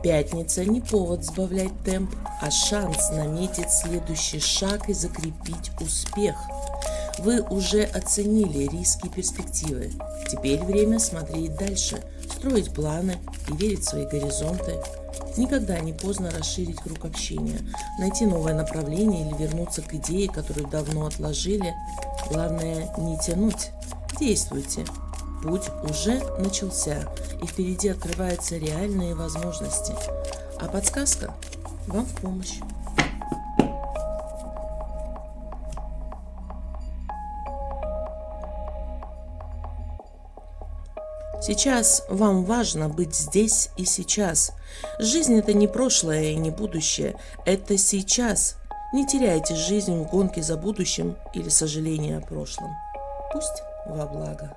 Пятница не повод сбавлять темп, а шанс наметить следующий шаг и закрепить успех. Вы уже оценили риски и перспективы. Теперь время смотреть дальше, строить планы и верить в свои горизонты. Никогда не поздно расширить круг общения, найти новое направление или вернуться к идее, которую давно отложили. Главное не тянуть. Действуйте. Путь уже начался, и впереди открываются реальные возможности. А подсказка вам в помощь. Сейчас вам важно быть здесь и сейчас. Жизнь – это не прошлое и не будущее, это сейчас. Не теряйте жизнь в гонке за будущим или сожаление о прошлом. Пусть во благо.